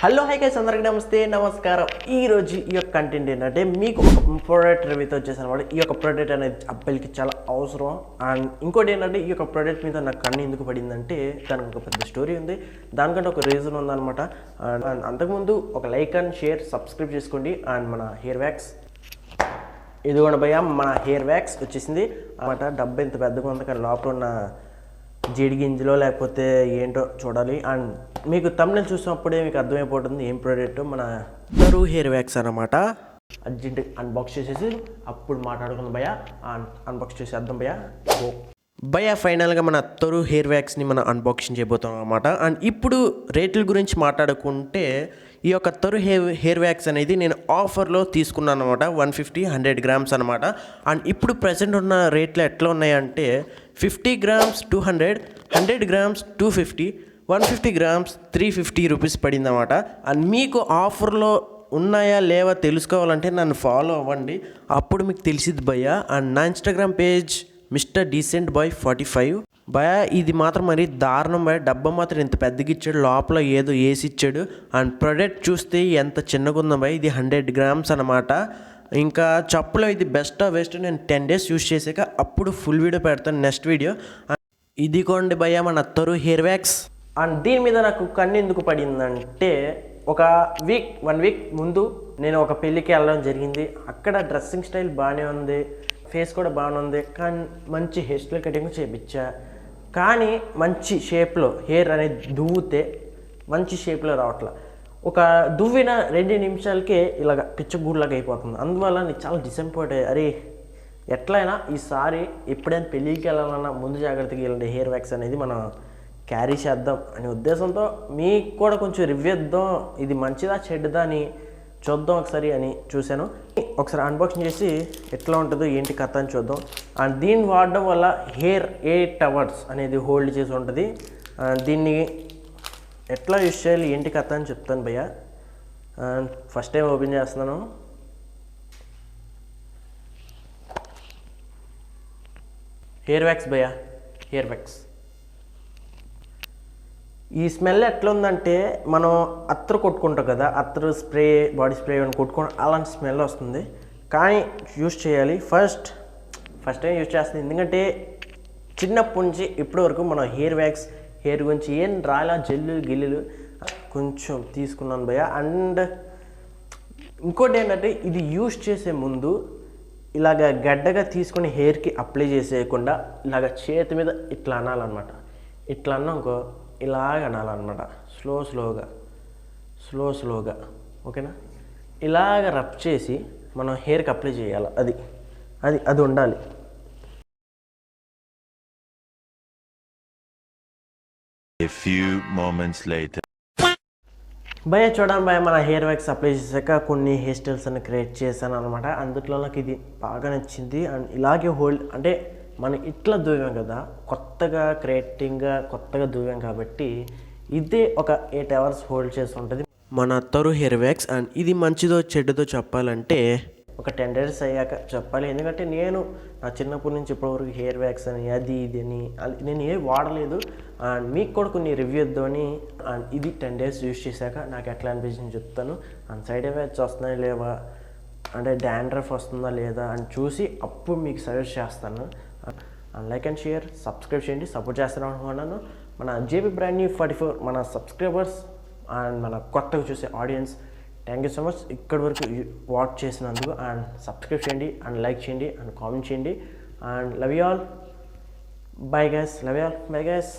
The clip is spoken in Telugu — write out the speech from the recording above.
హలో హై గైస్, అందరికీ నమస్తే నమస్కారం. ఈరోజు ఈ యొక్క కంటెంట్ ఏంటంటే మీకు ఒక ప్రోడక్ట్ రివ్యూతో వచ్చేసాను అనమాట. ఈ యొక్క ప్రోడక్ట్ అనేది అబ్బాయిలకి చాలా అవసరం. అండ్ ఇంకోటి ఏంటంటే ఈ యొక్క ప్రోడక్ట్ మీద నాకు కన్ను ఎందుకు పడిందంటే దానికి ఒక పెద్ద స్టోరీ ఉంది, దానికంటే ఒక రీజన్ ఉందన్నమాట. అండ్ అంతకుముందు ఒక లైక్ అండ్ షేర్ సబ్స్క్రైబ్ చేసుకోండి. అండ్ మన హెయిర్ వ్యాక్స్ ఇదిగోండి భయ్య, మన హెయిర్ వ్యాక్స్ వచ్చేసింది అన్నమాట. డబ్బు ఎంత పెద్దగా ఉంది కానీ లోపల ఉన్న జీడి గింజలో లేకపోతే ఏంటో చూడాలి. అండ్ మీకు తమ్ముళ్ళు చూసినప్పుడే మీకు అర్థమైపోతుంది ఏం ప్రోడక్ట్. మన తరు హెయిర్ వ్యాక్స్ అన్నమాట. అర్జెంట్ అన్బాక్స్ చేసేసి అప్పుడు మాట్లాడుకుందాం భయ్య. అన్బాక్స్ చేసి అర్థం భయ్య ఫైనల్గా మన తరు హెయిర్ వ్యాక్స్ని మనం అన్బాక్సింగ్ చేయబోతాం అనమాట. అండ్ ఇప్పుడు రేట్ల గురించి మాట్లాడుకుంటే ఈ యొక్క తరు హెయిర్ వ్యాక్స్ అనేది నేను ఆఫర్లో తీసుకున్నాను అనమాట. 150 grams అనమాట. అండ్ ఇప్పుడు ప్రజెంట్ ఉన్న రేట్లు ఎట్లా ఉన్నాయంటే 50 grams 200, 100 grams 250, 150 grams 350 రూపీస్ పడింది అనమాట. అండ్ మీకు ఆఫర్లో ఉన్నాయా లేవా తెలుసుకోవాలంటే నన్ను ఫాలో అవ్వండి, అప్పుడు మీకు తెలిసిద్ది భయ్య. అండ్ నా Instagram page mister decent boy 45 భయ. ఇది మాత్రం మరి దారుణం భయ. డబ్బా మాత్రం ఇంత పెద్దగా ఇచ్చాడు, లోపల ఏదో వేసి ఇచ్చాడు. అండ్ ప్రోడక్ట్ చూస్తే ఎంత చిన్నగా ఉందో భయ. ఇది 100 grams అనమాట. ఇంకా చెప్పులో ఇది బెస్ట్ వేస్ట్. నేను 10 days యూస్ చేసాక అప్పుడు ఫుల్ వీడియో పెడతాను, నెక్స్ట్ వీడియో. ఇది కొండి భయ్య మన తరు హెయిర్ వ్యాక్స్. అండ్ దీని మీద నాకు కన్ను ఎందుకు పడిందంటే ఒక 1 week ముందు నేను ఒక పెళ్ళికి వెళ్ళడం జరిగింది. అక్కడ డ్రెస్సింగ్ స్టైల్ బాగానే ఉంది, ఫేస్ కూడా బాగానే ఉంది, కానీ మంచి హెయిర్ స్టైల్ కటింగ్ చేయించా. కానీ మంచి షేప్లో హెయిర్ అనేది దువ్వుతే మంచి షేప్లో రావట్లా. ఒక దువ్విన 2 నిమిషాలకే ఇలాగ పిచ్చగూడులాగా అయిపోతుంది. అందువల్ల నేను చాలా డిసప్పాయింట్ అయ్యా. అరే ఎట్లయినా ఈసారి ఎప్పుడైనా పెళ్ళికి వెళ్ళాలన్నా ముందు జాగ్రత్తగా వెళ్ళండి. హెయిర్ వ్యాక్స్ అనేది మనం క్యారీ చేద్దాం అనే ఉద్దేశంతో మీకు కూడా కొంచెం రివ్యూ ఇద్దాం, ఇది మంచిదా చెడ్డదా అని చూద్దాం ఒకసారి అని చూశాను. ఒకసారి అన్బాక్సింగ్ చేసి ఎట్లా ఉంటుందో ఏంటి కథ అని చూద్దాం. అండ్ దీన్ని వాడడం వల్ల హెయిర్ 8 hours అనేది హోల్డ్ చేసి ఉంటుంది. దీన్ని ఎట్లా యూస్ చేయాలి ఏంటి కథ అని చెప్తాను భయ్య. ఫస్ట్ టైం ఓపెన్ చేస్తున్నాను. హెయిర్ వ్యాక్స్ భయ్య, హెయిర్ వ్యాక్స్. ఈ స్మెల్ ఎట్లా ఉందంటే మనం అత్తరు కొట్టుకుంటాం కదా, అత్తరు స్ప్రే బాడీ స్ప్రే అని కొట్టుకుంటాం, అలాంటి స్మెల్ వస్తుంది. కానీ యూస్ చేయాలి. ఫస్ట్ టైం యూస్ చేస్తుంది, ఎందుకంటే చిన్నప్పటి నుంచి ఇప్పటి వరకు మనం హెయిర్ వ్యాక్స్ హెయిర్ గురించి ఏం రాలా, జల్లు గిల్లులు కొంచెం తీసుకున్నాను భయ్య. అండ్ ఇంకోటి ఏంటంటే ఇది యూస్ చేసే ముందు ఇలాగ గడ్డగా తీసుకొని హెయిర్కి అప్లై చేసేయకుండా ఇలాగ చేతి మీద ఇట్లా అనాలన్నమాట. ఇట్లా అన్నాకో ఇలాగ అనాలన్నమాట, స్లోగా ఓకేనా. ఇలాగ రబ్ చేసి మనం హెయిర్కి అప్లై చేయాలి. అది ఉండాలి. A few moments later. భయ చూడండి భయ, మన హెయిర్ వ్యాక్స్ అప్లై చేశాక కొన్ని హెయిర్ స్టైల్స్ అని క్రియేట్ చేశాను అనమాట. అందులో నాకు ఇది బాగా నచ్చింది. అండ్ ఇలాగే హోల్డ్ అంటే మనం ఇట్లా దూవాం కదా, కొత్తగా దూవాం కాబట్టి ఇదే ఒక 8 hours హోల్డ్ చేసి ఉంటుంది మన తరు హెయిర్ వ్యాక్స్. అండ్ ఇది మంచిదో చెడ్డదో చెప్పాలంటే ఒక 10 days అయ్యాక చెప్పాలి. ఎందుకంటే నేను నా చిన్నప్పటి నుంచి ఇప్పటివరకు హెయిర్ వ్యాక్స్ అని అది ఇది అని నేను ఏం వాడలేదు. అండ్ మీకు కూడా కొన్ని రివ్యూ ఇద్దామని. అండ్ ఇది 10 days యూస్ చేశాక నాకు ఎట్లా అనిపించింది చెప్తాను. అండ్ సైడ్ ఎఫెక్ట్స్ వస్తున్నాయి లేవా, అంటే డాండ్రఫ్ వస్తుందా లేదా అని చూసి అప్పుడు మీకు సజెస్ట్ చేస్తాను. లైక్ అండ్ షేర్ సబ్స్క్రైబ్ చేయండి, సపోర్ట్ చేస్తాను అనుకున్నాను. మన జేబీ బ్రాండ్ న్యూ 44 మన సబ్స్క్రైబర్స్ అండ్ మన కొత్తగా చూసే audience, thank you so much ఇక్కడి వరకు వాచ్ చేసినందుకు. అండ్ సబ్స్క్రైబ్ చేయండి అండ్ లైక్ చేయండి అండ్ కామెంట్ చేయండి. And love you all, bye guys, love you all, bye guys.